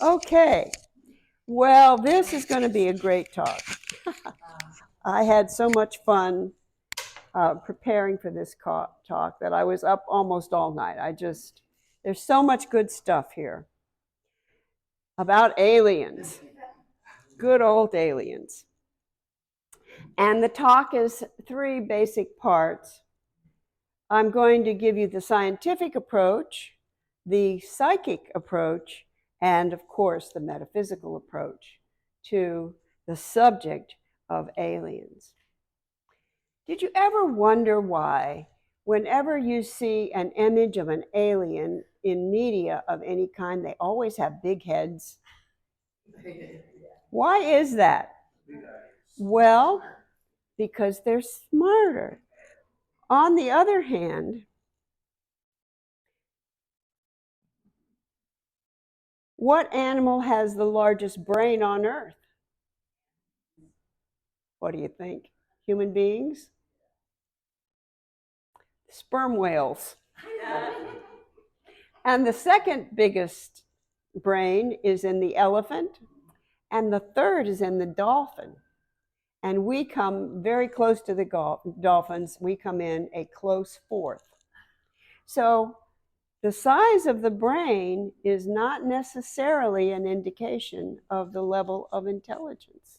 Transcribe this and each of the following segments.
Okay, well, this is going to be a great talk. I had so much fun preparing for this talk that I was up almost all night. There's so much good stuff here about aliens, good old aliens. And the talk is three basic parts. I'm going to give you the scientific approach, the psychic approach, and of course, the metaphysical approach to the subject of aliens. Did you ever wonder why, whenever you see an image of an alien in media of any kind, they always have big heads? Why is that? Well, because they're smarter. On the other hand, what animal has the largest brain on Earth? What do you think? Human beings? Sperm whales. And the second biggest brain is in the elephant, and the third is in the dolphin. And we come very close to the dolphins. We come in a close fourth. So the size of the brain is not necessarily an indication of the level of intelligence.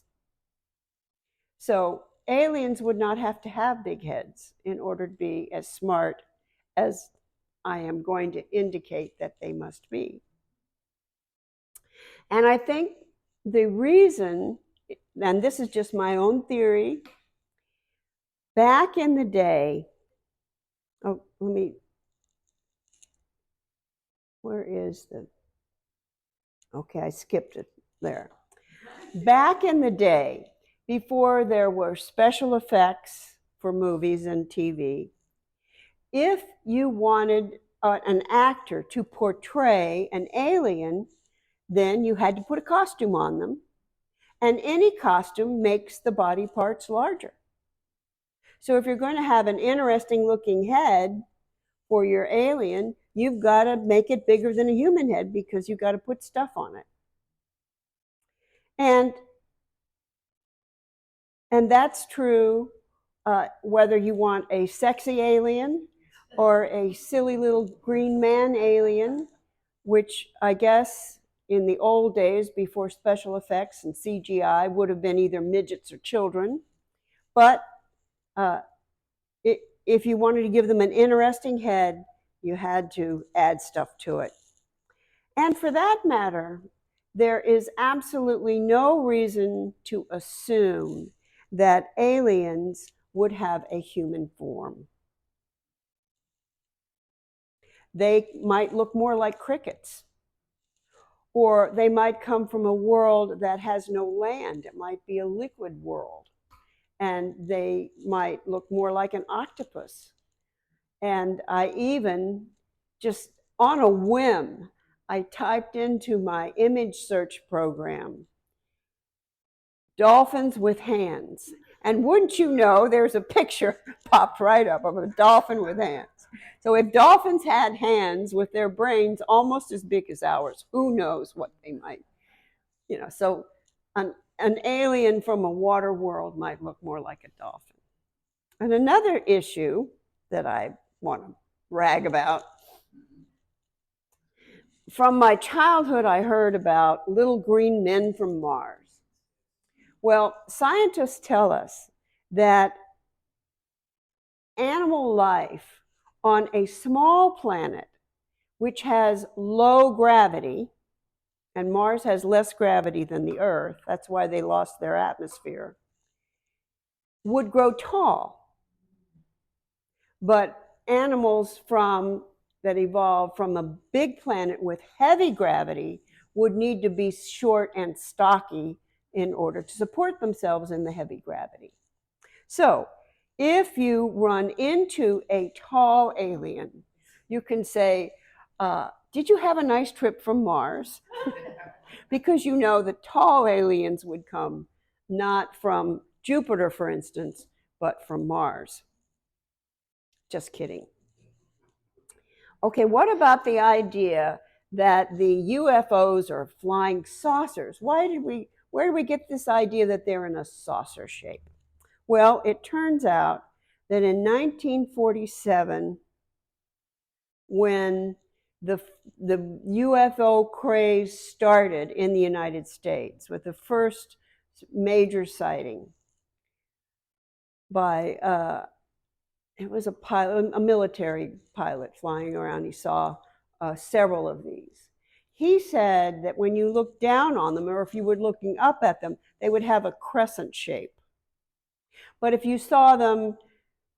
So aliens would not have to have big heads in order to be as smart as I am going to indicate that they must be. And I think the reason, and this is just my own theory, back in the day, where is the, okay, I skipped it there. Back in the day, before there were special effects for movies and TV, if you wanted an actor to portray an alien, then you had to put a costume on them. And any costume makes the body parts larger. So if you're going to have an interesting looking head for your alien, you've got to make it bigger than a human head because you've got to put stuff on it. And that's true whether you want a sexy alien or a silly little green man alien, which I guess in the old days before special effects and CGI would have been either midgets or children. But if you wanted to give them an interesting head, you had to add stuff to it. And for that matter, there is absolutely no reason to assume that aliens would have a human form. They might look more like crickets, or they might come from a world that has no land. It might be a liquid world, and they might look more like an octopus. And I even, just on a whim, I typed into my image search program, dolphins with hands. And wouldn't you know, there's a picture popped right up of a dolphin with hands. So if dolphins had hands with their brains almost as big as ours, who knows what they might, so an alien from a water world might look more like a dolphin. And another issue that I want to brag about, from my childhood, I heard about little green men from Mars. Well, scientists tell us that animal life on a small planet, which has low gravity, and Mars has less gravity than the Earth, that's why they lost their atmosphere, would grow tall. But animals that evolved from a big planet with heavy gravity would need to be short and stocky in order to support themselves in the heavy gravity. So if you run into a tall alien, you can say, did you have a nice trip from Mars? Because you know the tall aliens would come not from Jupiter, for instance, but from Mars. Just kidding. Okay, what about the idea that the UFOs are flying saucers. Where did we get this idea that they're in a saucer shape? Well, it turns out that in 1947, when the UFO craze started in the United States with the first major sighting by it was a pilot, a military pilot flying around. He saw several of these. He said that when you look down on them, or if you were looking up at them, they would have a crescent shape. But if you saw them,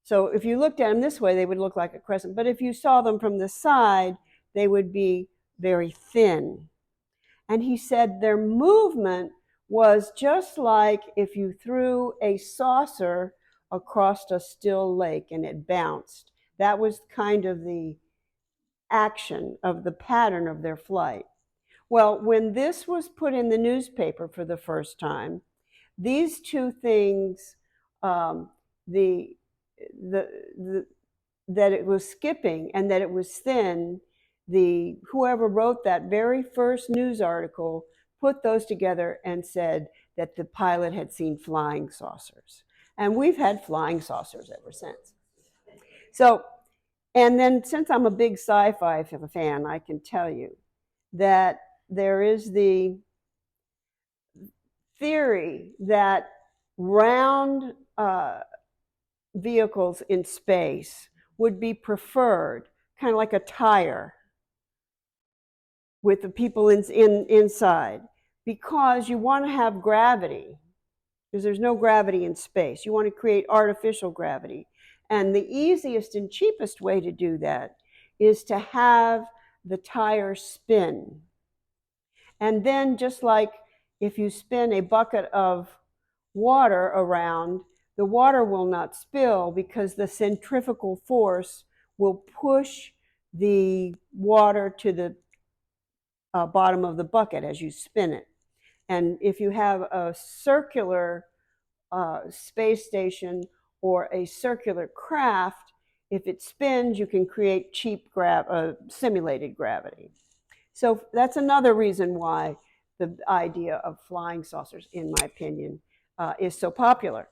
so if you looked at them this way, they would look like a crescent. But if you saw them from the side, they would be very thin. And he said their movement was just like if you threw a saucer across a still lake and it bounced. That was kind of the action of the pattern of their flight. Well, when this was put in the newspaper for the first time, these two things, that it was skipping and that it was thin, whoever wrote that very first news article put those together and said that the pilot had seen flying saucers. And we've had flying saucers ever since. So, and then since I'm a big sci-fi fan, I can tell you that there is the theory that round vehicles in space would be preferred, kind of like a tire with the people inside, because you want to have gravity, because there's no gravity in space. You want to create artificial gravity. And the easiest and cheapest way to do that is to have the tire spin. And then just like if you spin a bucket of water around, the water will not spill because the centrifugal force will push the water to the bottom of the bucket as you spin it. And if you have a circular space station or a circular craft, if it spins, you can create cheap simulated gravity. So that's another reason why the idea of flying saucers, in my opinion, is so popular.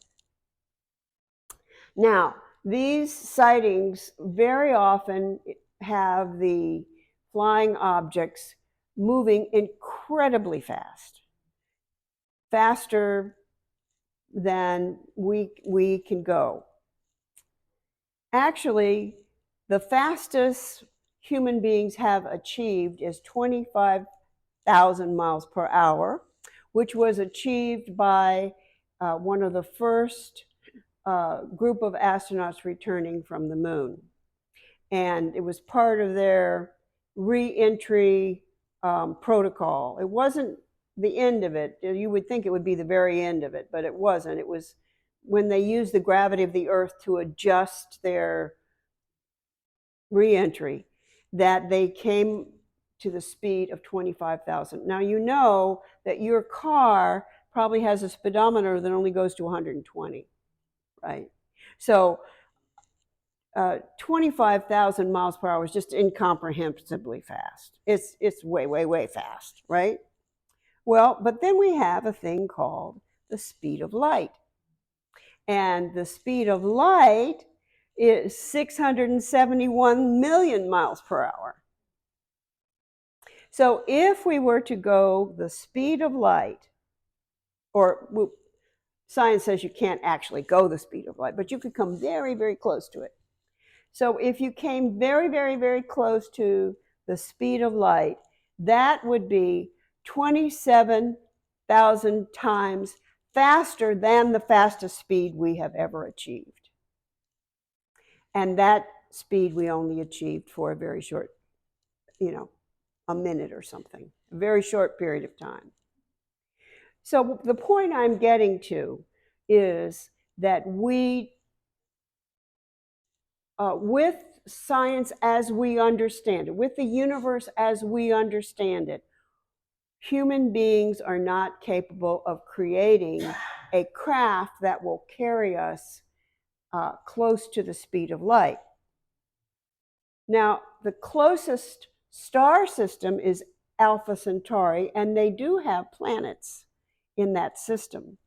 Now, these sightings very often have the flying objects moving incredibly fast, faster than we can go. Actually, the fastest human beings have achieved is 25,000 miles per hour, which was achieved by one of the first group of astronauts returning from the moon. And it was part of their re-entry protocol. It wasn't the end of it. You would think it would be the very end of it, but it wasn't. It was when they used the gravity of the Earth to adjust their re-entry that they came to the speed of 25,000. Now, you know that your car probably has a speedometer that only goes to 120, right? So 25,000 miles per hour is just incomprehensibly fast. It's way, way, way fast, right? Well, but then we have a thing called the speed of light. And the speed of light is 671 million miles per hour. So if we were to go the speed of light, or science says you can't actually go the speed of light, but you could come very, very close to it. So if you came very, very, very close to the speed of light, that would be 27,000 times faster than the fastest speed we have ever achieved. And that speed we only achieved for a very short, a minute or something, a very short period of time. So the point I'm getting to is that we, with science as we understand it, with the universe as we understand it, human beings are not capable of creating a craft that will carry us close to the speed of light. Now, the closest star system is Alpha Centauri, and they do have planets in that system.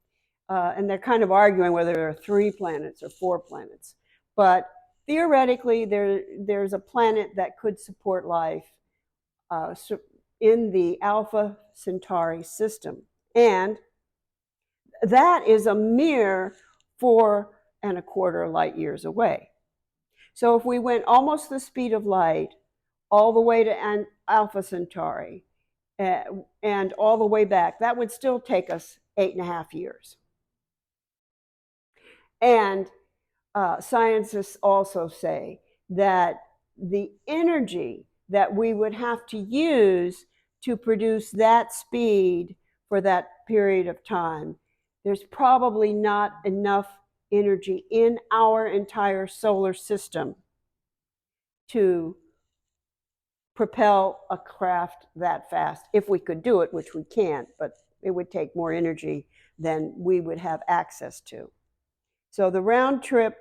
And they're kind of arguing whether there are 3 planets or 4 planets. But theoretically, there's a planet that could support life in the Alpha Centauri system. And that is a mere 4.25 light years away. So if we went almost the speed of light all the way to Alpha Centauri and all the way back, that would still take us 8.5 years. And scientists also say that the energy that we would have to use to produce that speed for that period of time, there's probably not enough energy in our entire solar system to propel a craft that fast, if we could do it, which we can't, but it would take more energy than we would have access to. So the round trip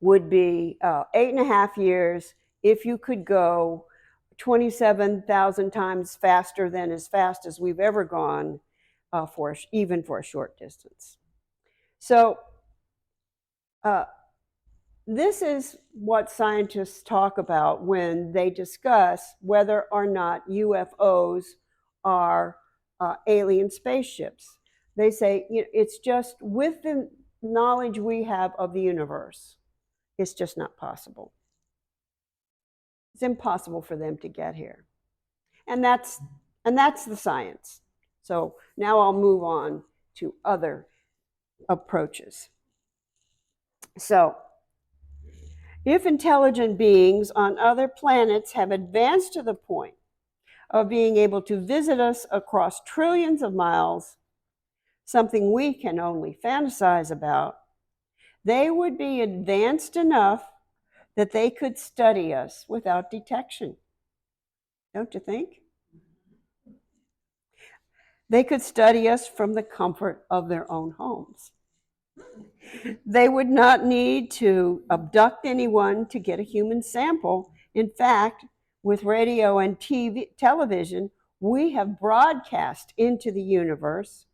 would be 8.5 years if you could go 27,000 times faster than as fast as we've ever gone, even for a short distance. So this is what scientists talk about when they discuss whether or not UFOs are alien spaceships. They say, it's just with the knowledge we have of the universe, it's just not possible. It's impossible for them to get here. And that's the science. So now I'll move on to other approaches. So, if intelligent beings on other planets have advanced to the point of being able to visit us across trillions of miles, something we can only fantasize about, they would be advanced enough that they could study us without detection. Don't you think? They could study us from the comfort of their own homes. They would not need to abduct anyone to get a human sample. In fact, with radio and television, we have broadcast into the universe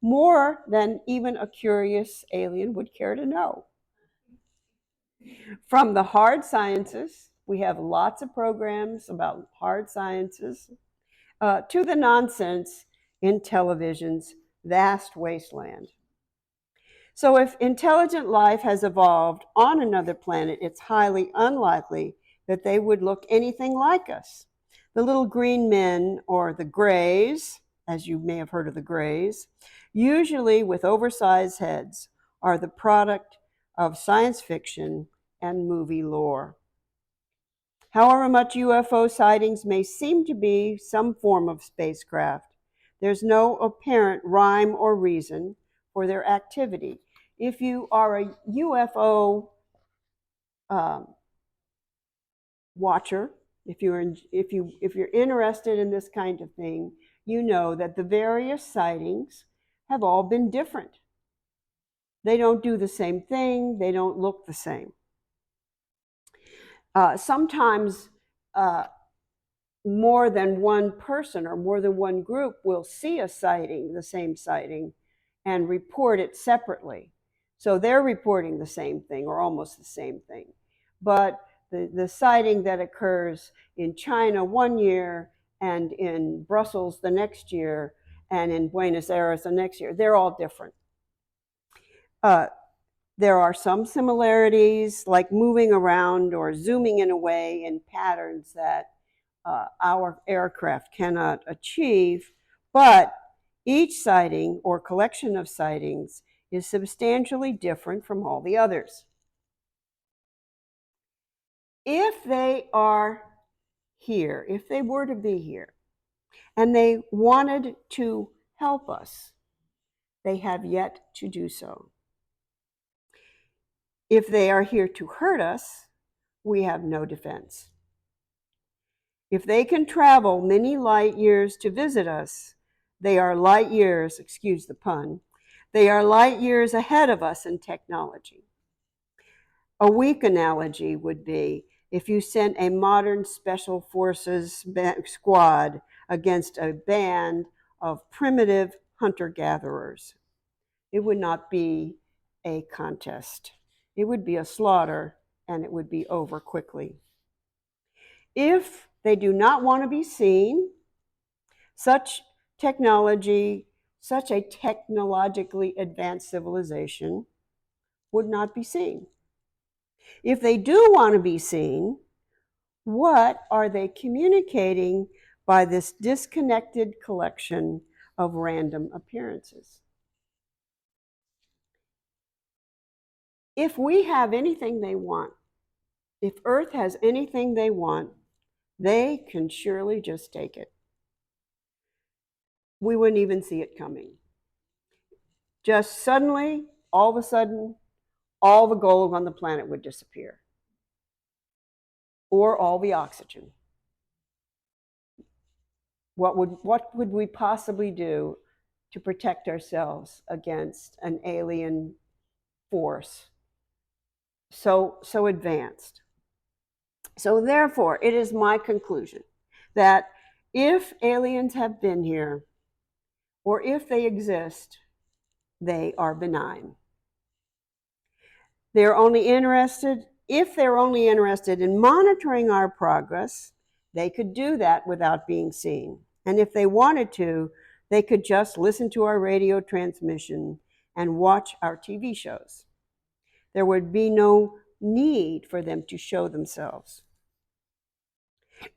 more than even a curious alien would care to know. From the hard sciences, we have lots of programs about hard sciences, to the nonsense in television's vast wasteland. So if intelligent life has evolved on another planet, it's highly unlikely that they would look anything like us. The little green men, or the Greys, as you may have heard of the Greys, usually with oversized heads, are the product of science fiction and movie lore. However much UFO sightings may seem to be some form of spacecraft, there's no apparent rhyme or reason for their activity. If you are a UFO watcher, if you're interested in this kind of thing, you know that the various sightings have all been different. They don't do the same thing. They don't look the same. Sometimes more than one person or more than one group will see a sighting, the same sighting, and report it separately. So they're reporting the same thing or almost the same thing. But the sighting that occurs in China one year and in Brussels the next year and in Buenos Aires the next year, they're all different. There are some similarities, like moving around or zooming in a way in patterns that our aircraft cannot achieve, but each sighting or collection of sightings is substantially different from all the others. If they are here, if they were to be here, and they wanted to help us, they have yet to do so. If they are here to hurt us, we have no defense. If they can travel many light years to visit us, they are light years, excuse the pun, they are light years ahead of us in technology. A weak analogy would be if you sent a modern special forces squad against a band of primitive hunter-gatherers. It would not be a contest. It would be a slaughter, and it would be over quickly. If they do not want to be seen, such technology, such a technologically advanced civilization would not be seen. If they do want to be seen, what are they communicating by this disconnected collection of random appearances? If we have anything they want, if Earth has anything they want, they can surely just take it. We wouldn't even see it coming. Just suddenly, all of a sudden, all the gold on the planet would disappear, or all the oxygen. What would we possibly do to protect ourselves against an alien force so advanced? So therefore, it is my conclusion that if aliens have been here, or if they exist, they are benign. They're only interested, if they're only interested in monitoring our progress, they could do that without being seen. And if they wanted to, they could just listen to our radio transmission and watch our TV shows. There would be no need for them to show themselves.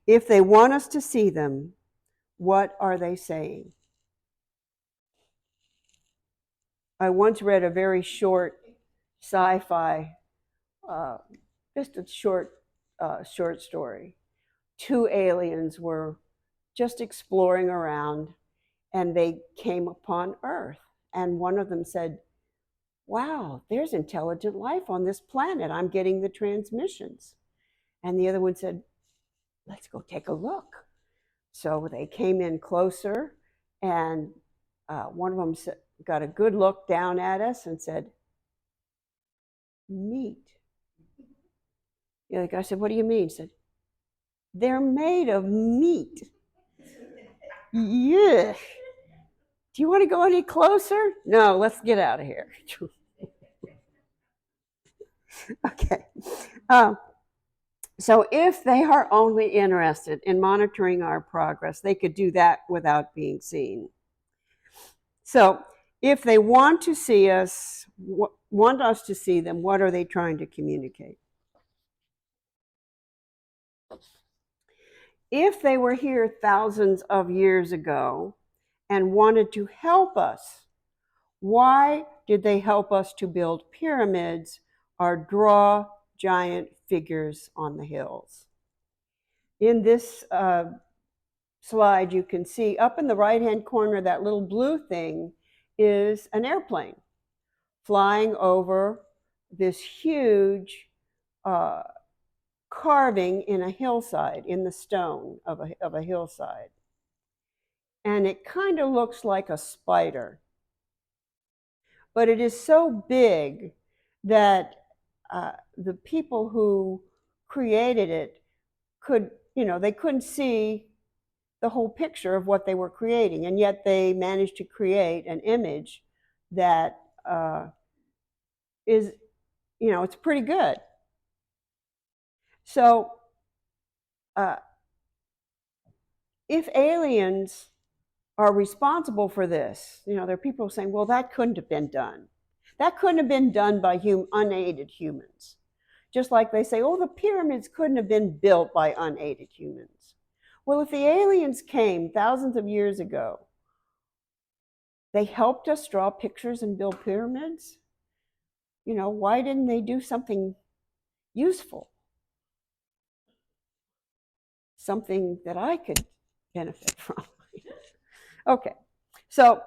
If they want us to see them, what are they saying? I once read a very short sci-fi, just a short story. Two aliens were just exploring around, and they came upon Earth. And one of them said, "Wow, there's intelligent life on this planet. I'm getting the transmissions." And the other one said, "Let's go take a look." So they came in closer, and one of them got a good look down at us and said, "Meat." The other guy said, "What do you mean?" He said, "They're made of meat." Yeah. Do you want to go any closer? No, let's get out of here. Okay. So if they are only interested in monitoring our progress, they could do that without being seen. So if they want to see us, want us to see them, what are they trying to communicate? If they were here thousands of years ago and wanted to help us, why did they help us to build pyramids or draw giant figures on the hills? In this slide, you can see up in the right-hand corner, that little blue thing is an airplane flying over this huge carving in a hillside, in the stone of a hillside. And it kind of looks like a spider. But it is so big that the people who created it they couldn't see the whole picture of what they were creating, and yet they managed to create an image that is, it's pretty good. So if aliens are responsible for this, there are people saying, well, that couldn't have been done. That couldn't have been done by unaided humans. Just like they say, oh, the pyramids couldn't have been built by unaided humans. Well, if the aliens came thousands of years ago, they helped us draw pictures and build pyramids, why didn't they do something useful? Something that I could benefit from. Okay, so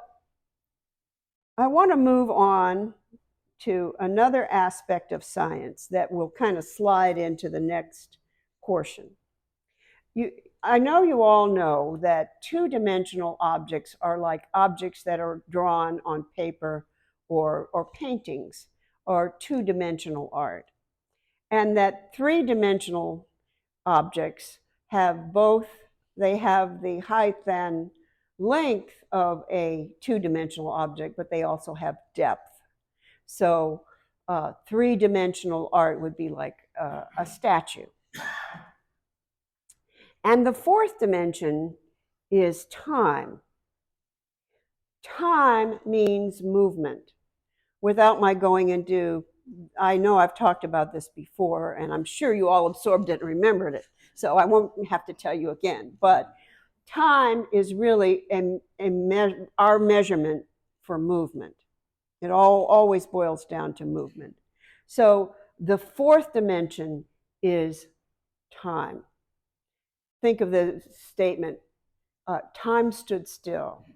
I want to move on to another aspect of science that will kind of slide into the next portion. I know you all know that two-dimensional objects are like objects that are drawn on paper or paintings or two-dimensional art, and that three-dimensional objects have both, they have the height and length of a two-dimensional object, but they also have depth. So three-dimensional art would be like a statue. And the fourth dimension is time. Time means movement. Without my going into, I know I've talked about this before, and I'm sure you all absorbed it and remembered it, so I won't have to tell you again. But time is really our measurement for movement. It always boils down to movement. So the fourth dimension is time. Think of the statement, time stood still.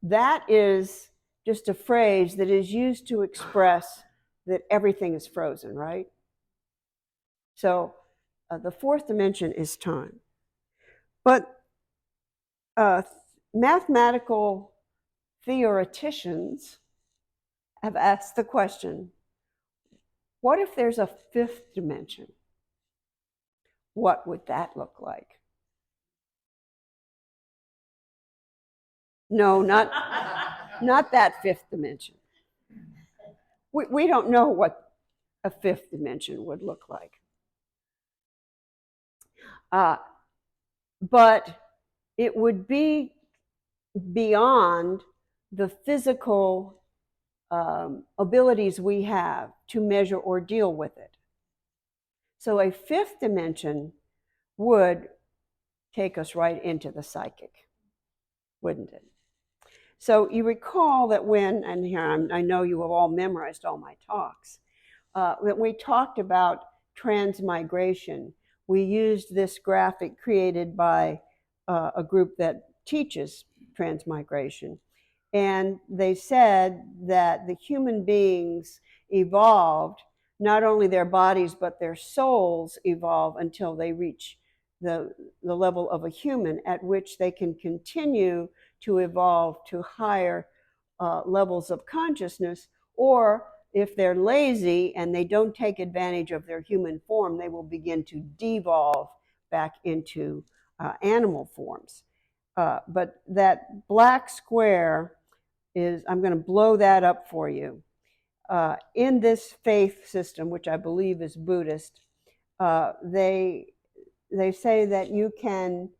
That is just a phrase that is used to express that everything is frozen, right? So the fourth dimension is time. But mathematical theoreticians have asked the question, what if there's a fifth dimension? What would that look like? No, not that fifth dimension. We don't know what a fifth dimension would look like. But it would be beyond the physical abilities we have to measure or deal with it. So a fifth dimension would take us right into the psychic, wouldn't it? So you recall that when, and here I know you have all memorized all my talks, when we talked about transmigration, we used this graphic created by a group that teaches transmigration. And they said that the human beings evolved, not only their bodies, but their souls evolve until they reach the level of a human, at which they can continue to evolve to higher levels of consciousness, or if they're lazy and they don't take advantage of their human form, they will begin to devolve back into animal forms. But that black square is, I'm going to blow that up for you. In this faith system, which I believe is Buddhist, they say that you can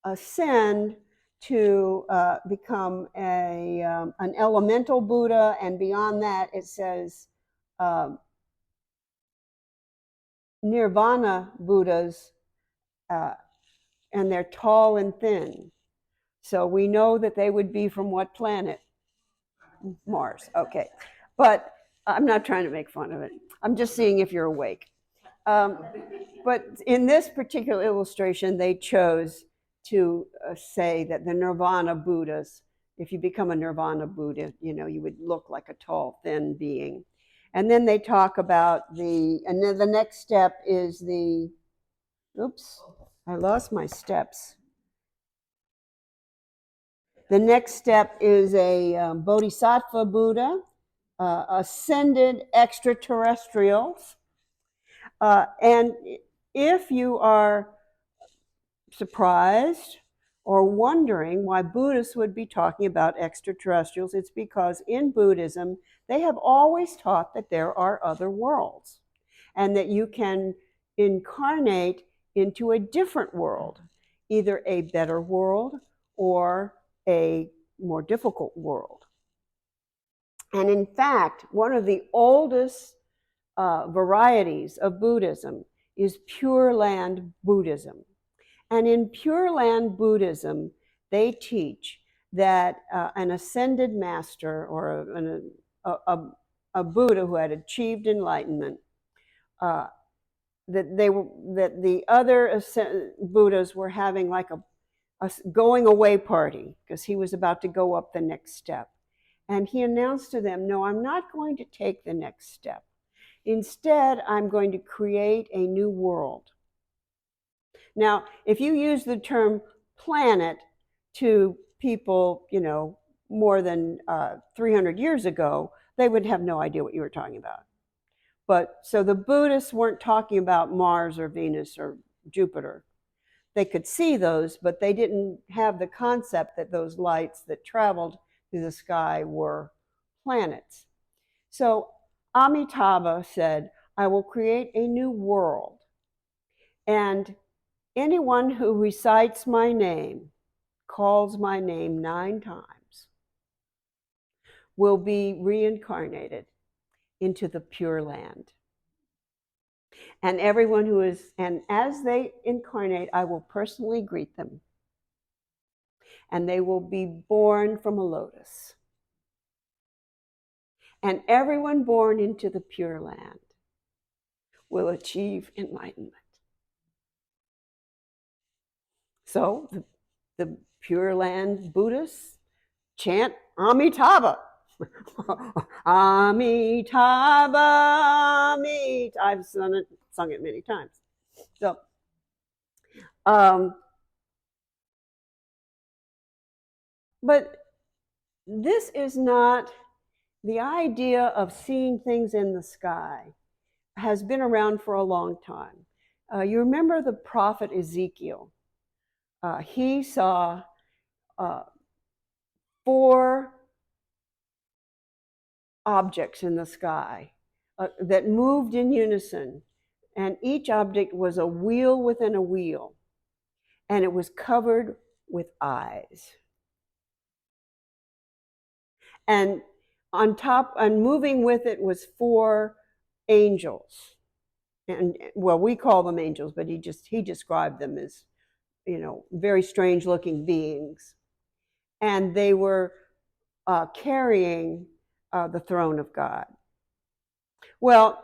ascend to become an elemental Buddha, and beyond that it says nirvana Buddhas, and they're tall and thin. So we know that they would be from what planet? Mars. Okay. But I'm not trying to make fun of it. I'm just seeing if you're awake. But in this particular illustration, they chose to say that the nirvana Buddhas, if you become a nirvana Buddha, you would look like a tall, thin being. And then they talk about and then the next step is oops, I lost my steps. The next step is a Bodhisattva Buddha, ascended extraterrestrials. And if you are surprised or wondering why Buddhists would be talking about extraterrestrials, it's because in Buddhism, they have always taught that there are other worlds and that you can incarnate into a different world, either a better world or a more difficult world. And in fact, one of the oldest varieties of Buddhism is Pure Land Buddhism. And in Pure Land Buddhism, they teach that an ascended master or a Buddha who had achieved enlightenment, that the other Buddhas were having like a going away party because he was about to go up the next step. And he announced to them, no, I'm not going to take the next step. Instead, I'm going to create a new world. Now, if you use the term planet to people, more than 300 years ago, they would have no idea what you were talking about. But so the Buddhists weren't talking about Mars or Venus or Jupiter. They could see those, but they didn't have the concept that those lights that traveled through the sky were planets. So Amitabha said, I will create a new world. And anyone who recites my name, calls my name 9 times, will be reincarnated into the Pure Land. And everyone who is, and as they incarnate, I will personally greet them. And they will be born from a lotus. And everyone born into the Pure Land will achieve enlightenment. So the Pure Land Buddhists chant Amitabha. Amitabha, Amitabha. I've sung it many times. So, but this is not the idea of seeing things in the sky has been around for a long time. You remember the prophet Ezekiel. He saw 4 objects in the sky that moved in unison, and each object was a wheel within a wheel, and it was covered with eyes. And on top, and moving with it, was 4 angels. And well, we call them angels, but he described them as, very strange looking beings. And they were carrying the throne of God. Well,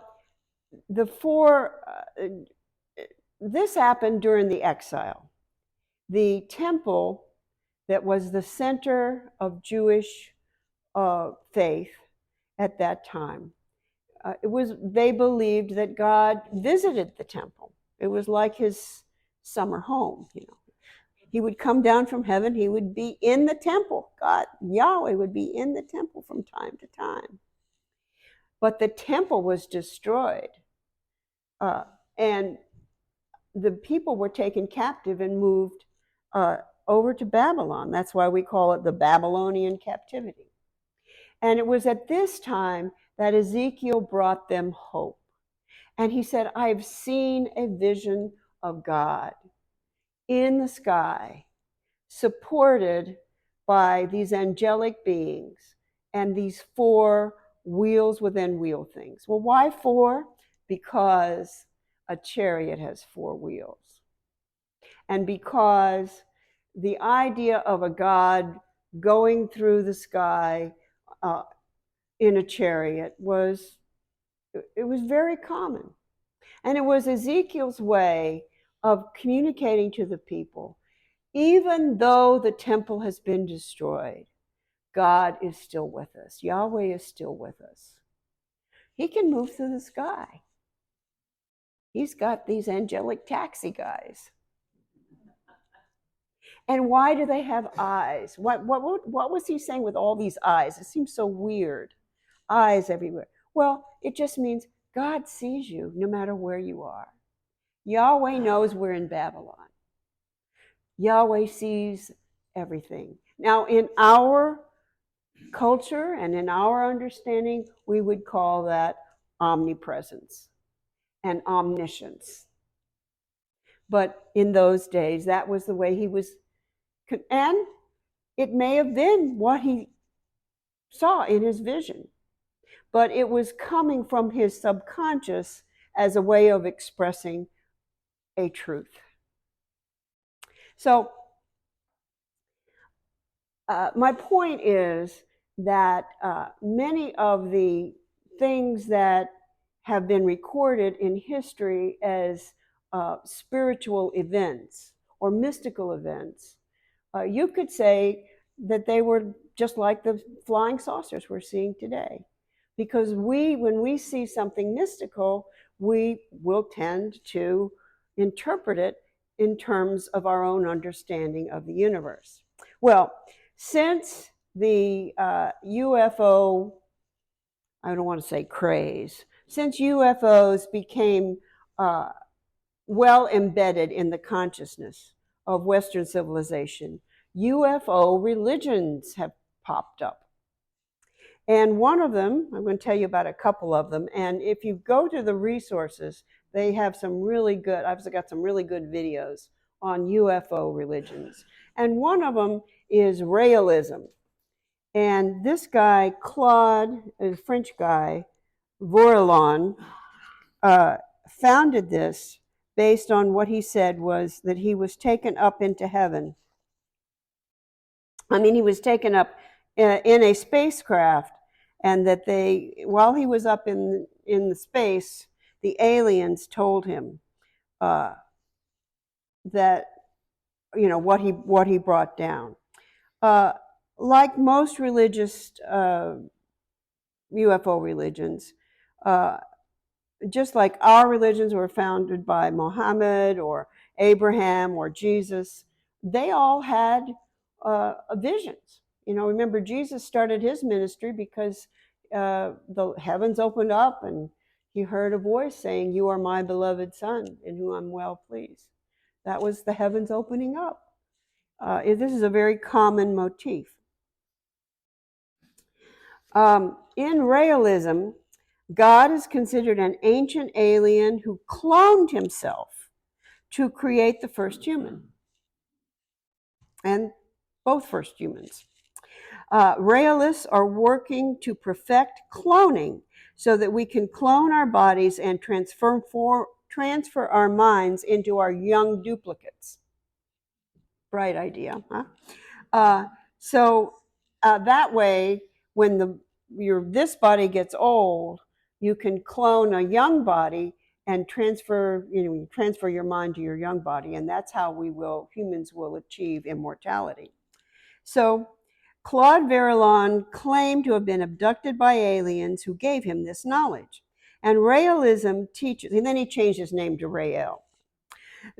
this happened during the exile. The temple that was the center of Jewish faith at that time, they believed that God visited the temple. It was like his summer home, He would come down from heaven. He would be in the temple. God, Yahweh, would be in the temple from time to time. But the temple was destroyed. And the people were taken captive and moved over to Babylon. That's why we call it the Babylonian captivity. And it was at this time that Ezekiel brought them hope. And he said, I've seen a vision of God in the sky, supported by these angelic beings and these 4 wheels within wheel things. Well, why 4? Because a chariot has 4 wheels. And because the idea of a God going through the sky in a chariot was very common. And it was Ezekiel's way of communicating to the people, even though the temple has been destroyed, God is still with us. Yahweh is still with us. He can move through the sky. He's got these angelic taxi guys. And why do they have eyes? What was he saying with all these eyes? It seems so weird. Eyes everywhere. Well, it just means God sees you no matter where you are. Yahweh knows we're in Babylon. Yahweh sees everything. Now, in our culture and in our understanding, we would call that omnipresence and omniscience. But in those days, that was the way he was, and it may have been what he saw in his vision, but it was coming from his subconscious as a way of expressing a truth. So my point is that many of the things that have been recorded in history as spiritual events or mystical events, you could say that they were just like the flying saucers we're seeing today. Because when we see something mystical, we will tend to interpret it in terms of our own understanding of the universe. Well, since the UFO, I don't want to say craze, since UFOs became well embedded in the consciousness of Western civilization, UFO religions have popped up. And one of them, I'm going to tell you about a couple of them. And if you go to the resources, they have some really good, I've got some really good videos on UFO religions. And one of them is realism. And this guy, Claude, a French guy, Vorilon, founded this based on what he said was that he was taken up into heaven. I mean, he was taken up in a spacecraft, and that while he was up in the space, the aliens told him that, you know, what he brought down. Like most religious UFO religions, just like our religions were founded by Muhammad or Abraham or Jesus, they all had visions. You know, remember, Jesus started his ministry because the heavens opened up and he heard a voice saying, "You are my beloved Son, in whom I'm well pleased." That was the heavens opening up. This is a very common motif. In realism, God is considered an ancient alien who cloned himself to create the first human, and both first humans. Realists are working to perfect cloning so that we can clone our bodies and transfer our minds into our young duplicates. Bright idea, huh? So that way, when this body gets old, you can clone a young body and transfer your mind to your young body, and that's how humans will achieve immortality. So Claude Vorilon claimed to have been abducted by aliens who gave him this knowledge. And realism teaches, and then he changed his name to Rael.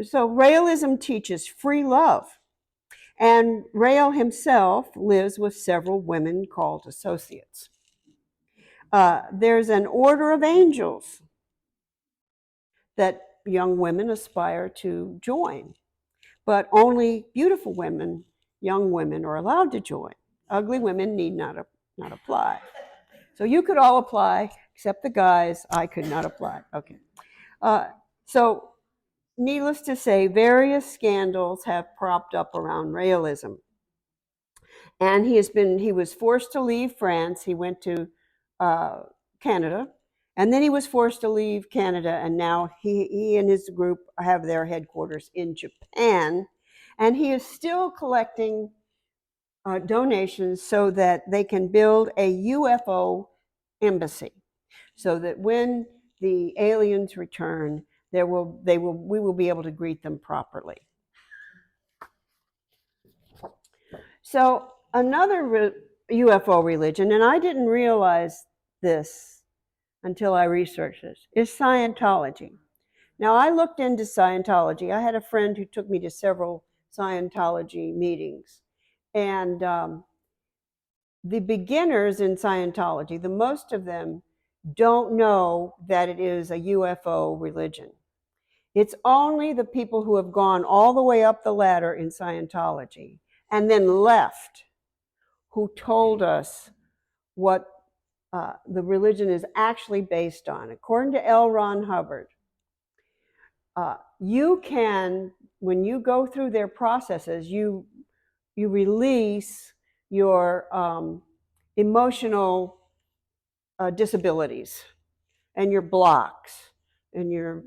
So realism teaches free love. And Rael himself lives with several women called associates. There's an order of angels that young women aspire to join, but only beautiful women, young women, are allowed to join. Ugly women need not apply. So you could all apply, except the guys. I could not apply. Okay. So needless to say, various scandals have propped up around realism. And he was forced to leave France. He went to Canada, and then he was forced to leave Canada, and now he and his group have their headquarters in Japan, and he is still collecting donations so that they can build a UFO embassy, so that when the aliens return, we will be able to greet them properly. So another UFO religion, and I didn't realize this until I researched this, is Scientology. Now, I looked into Scientology. I had a friend who took me to several Scientology meetings. And the beginners in Scientology, the most of them, don't know that it is a UFO religion. It's only the people who have gone all the way up the ladder in Scientology and then left who told us what the religion is actually based on. According to L. Ron Hubbard, you can, when you go through their processes, you release your emotional disabilities and your blocks and your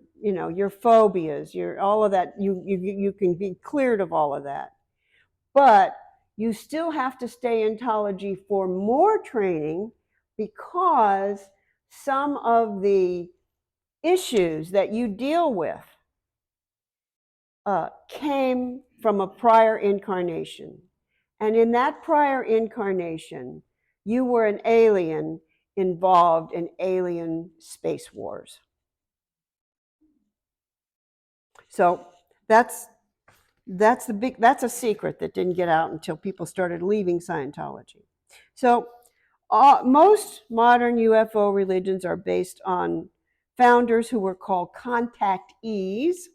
phobias, all of that. You can be cleared of all of that. But you still have to stay in Ontology for more training, because some of the issues that you deal with came from a prior incarnation. And in that prior incarnation, you were an alien involved in alien space wars. So that's a secret that didn't get out until people started leaving Scientology. So most modern UFO religions are based on founders who were called contactees,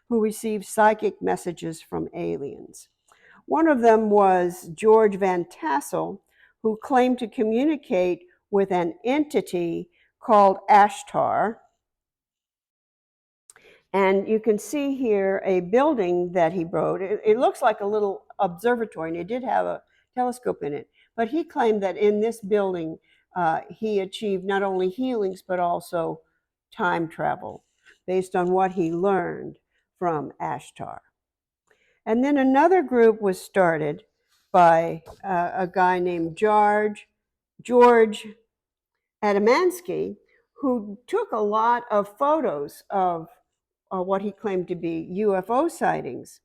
who received psychic messages from aliens. One of them was George Van Tassel, who claimed to communicate with an entity called Ashtar. And you can see here a building that he wrote. It looks like a little observatory, and it did have a telescope in it. But he claimed that in this building, he achieved not only healings, but also time travel based on what he learned from Ashtar. And then another group was started by a guy named George Adamansky, who took a lot of photos of what he claimed to be UFO sightings.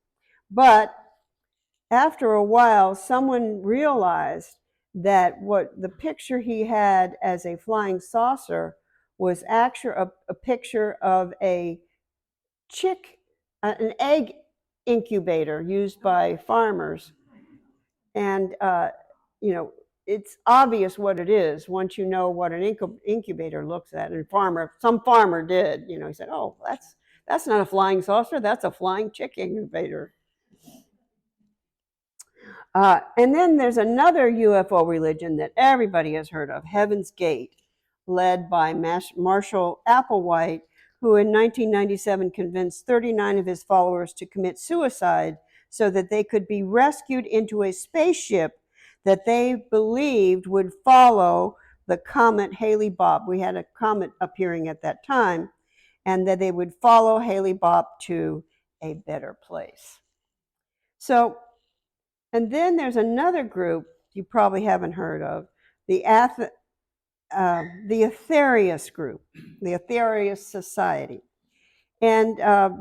But after a while, someone realized that what the picture he had as a flying saucer was actually a picture of an egg incubator used by farmers. And, it's obvious what it is once you know what an incubator looks at. And some farmer did, he said, oh, that's not a flying saucer, that's a flying chick incubator. And then there's another UFO religion that everybody has heard of, Heaven's Gate, led by Marshall Applewhite, who in 1997 convinced 39 of his followers to commit suicide so that they could be rescued into a spaceship that they believed would follow the comet Hale-Bopp. We had a comet appearing at that time, and that they would follow Hale-Bopp to a better place. So, and then there's another group you probably haven't heard of, the Aetherius group, the Aetherius Society. And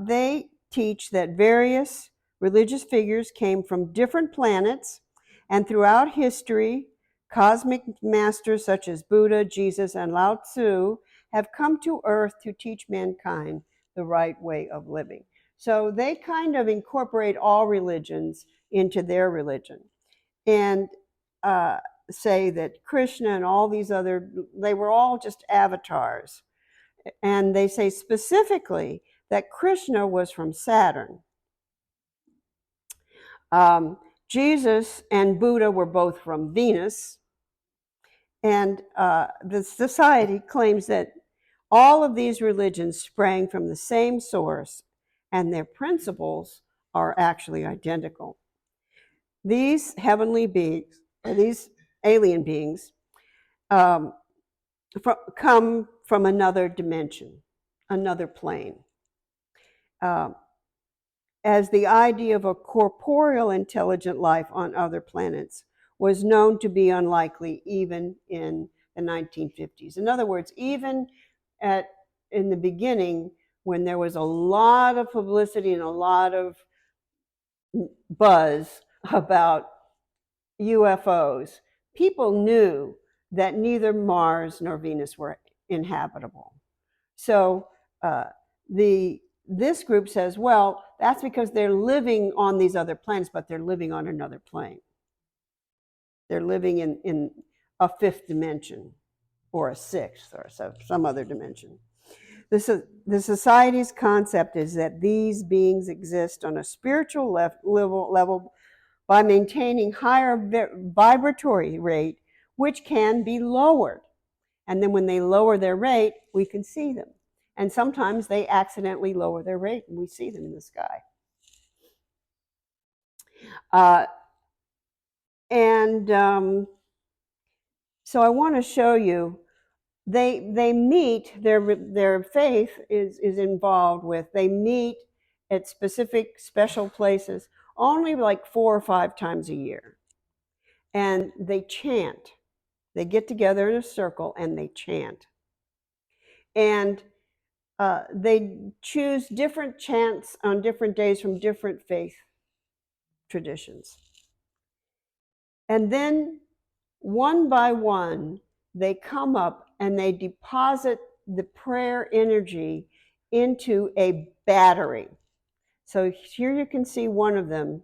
they teach that various religious figures came from different planets, and throughout history, cosmic masters such as Buddha, Jesus, and Lao Tzu have come to Earth to teach mankind the right way of living. So they kind of incorporate all religions into their religion, and say that Krishna and all these they were all just avatars. And they say specifically that Krishna was from Saturn. Jesus and Buddha were both from Venus. And the society claims that all of these religions sprang from the same source, and their principles are actually identical. These heavenly beings, these alien beings, come from another dimension, another plane. As the idea of a corporeal intelligent life on other planets was known to be unlikely even in the 1950s. In other words, even in the beginning, when there was a lot of publicity and a lot of buzz about UFOs, people knew that neither Mars nor Venus were inhabitable. So this group says, well, that's because they're living on these other planets, but they're living on another plane. They're living in a fifth dimension, or a sixth, or some other dimension. The society's concept is that these beings exist on a spiritual level by maintaining higher vibratory rate, which can be lowered. And then when they lower their rate, we can see them. And sometimes they accidentally lower their rate and we see them in the sky. So I want to show you, they meet, their faith is involved with, they meet at specific special places only like 4 or 5 times a year. And they chant. They get together in a circle and they chant. And they choose different chants on different days from different faith traditions. And then one by one, they come up and they deposit the prayer energy into a battery. So here you can see one of them.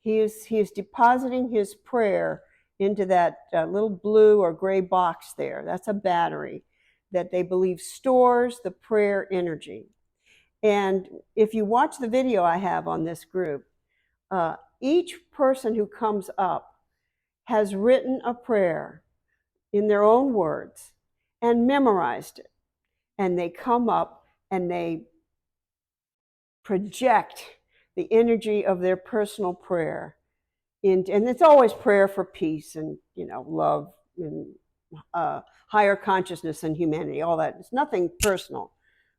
He is depositing his prayer into that little blue or gray box there. That's a battery. that they believe stores the prayer energy. And if you watch the video I have on this group, each person who comes up has written a prayer in their own words and memorized it. And they come up and they project the energy of their personal prayer into, and it's always prayer for peace and, love and higher consciousness and humanity, all that. It's nothing personal.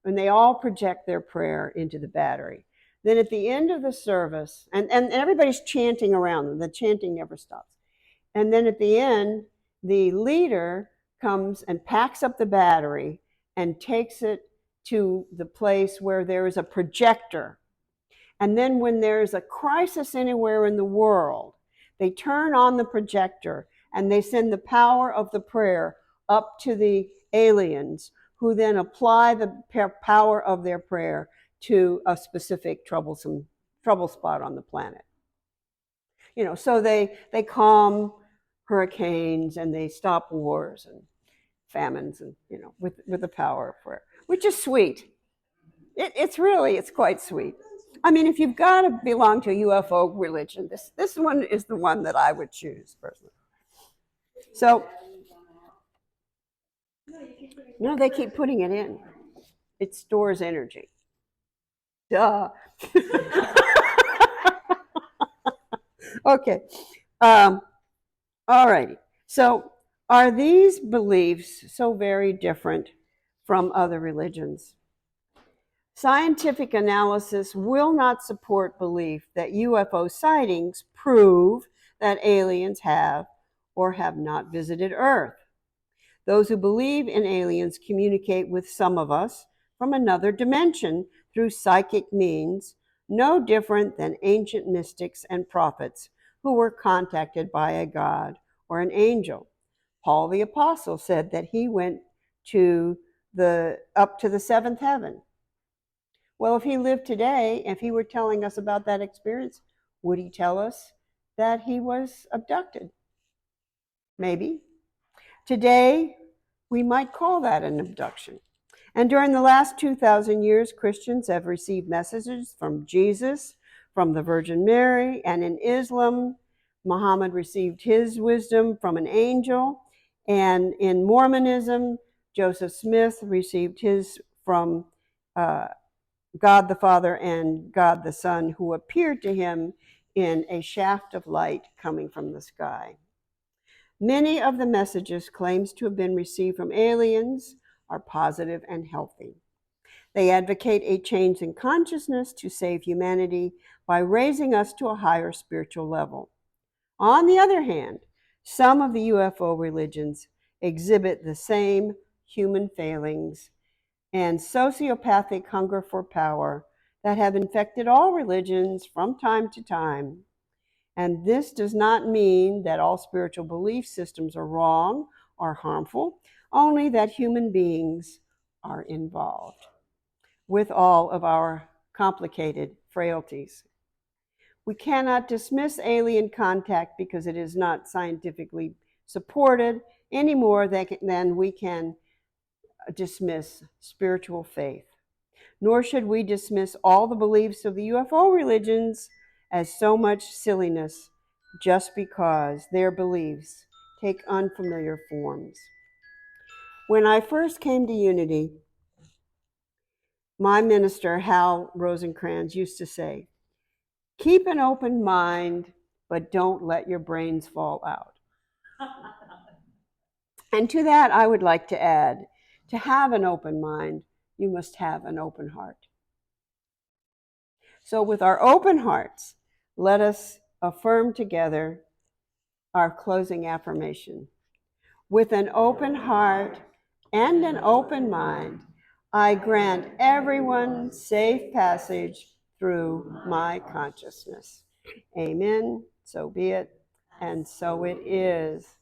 And they all project their prayer into the battery. Then at the end of the service, and everybody's chanting around them, the chanting never stops. And then at the end, the leader comes and packs up the battery and takes it to the place where there is a projector. And then when there's a crisis anywhere in the world, they turn on the projector and they send the power of the prayer up to the aliens, who then apply the power of their prayer to a specific trouble spot on the planet. So they calm hurricanes and they stop wars and famines, and with the power of prayer, which is sweet. It's quite sweet. I mean, if you've got to belong to a UFO religion, this one is the one that I would choose personally. So, no, they keep putting it in. It stores energy. Duh. Okay. All righty. So, are these beliefs so very different from other religions? Scientific analysis will not support belief that UFO sightings prove that aliens have or have not visited Earth. Those who believe in aliens communicate with some of us from another dimension through psychic means, no different than ancient mystics and prophets who were contacted by a god or an angel. Paul the Apostle said that he went up to the seventh heaven. Well, if he lived today, if he were telling us about that experience, would he tell us that he was abducted? Maybe. Today, we might call that an abduction. And during the last 2,000 years, Christians have received messages from Jesus, from the Virgin Mary, and in Islam, Muhammad received his wisdom from an angel. And in Mormonism, Joseph Smith received his from God the Father and God the Son, who appeared to him in a shaft of light coming from the sky. Many of the messages claims to have been received from aliens are positive and healthy. They advocate a change in consciousness to save humanity by raising us to a higher spiritual level. On the other hand, some of the UFO religions exhibit the same human failings and sociopathic hunger for power that have infected all religions from time to time. And this does not mean that all spiritual belief systems are wrong or harmful, only that human beings are involved with all of our complicated frailties. We cannot dismiss alien contact because it is not scientifically supported any more than we can dismiss spiritual faith. Nor should we dismiss all the beliefs of the UFO religions as so much silliness just because their beliefs take unfamiliar forms. When I first came to Unity, my minister, Hal Rosencrantz, used to say, "Keep an open mind, but don't let your brains fall out." And to that, I would like to add, to have an open mind, you must have an open heart. So with our open hearts, let us affirm together our closing affirmation. With an open heart and an open mind, I grant everyone safe passage through my consciousness. Amen. So be it, and so it is.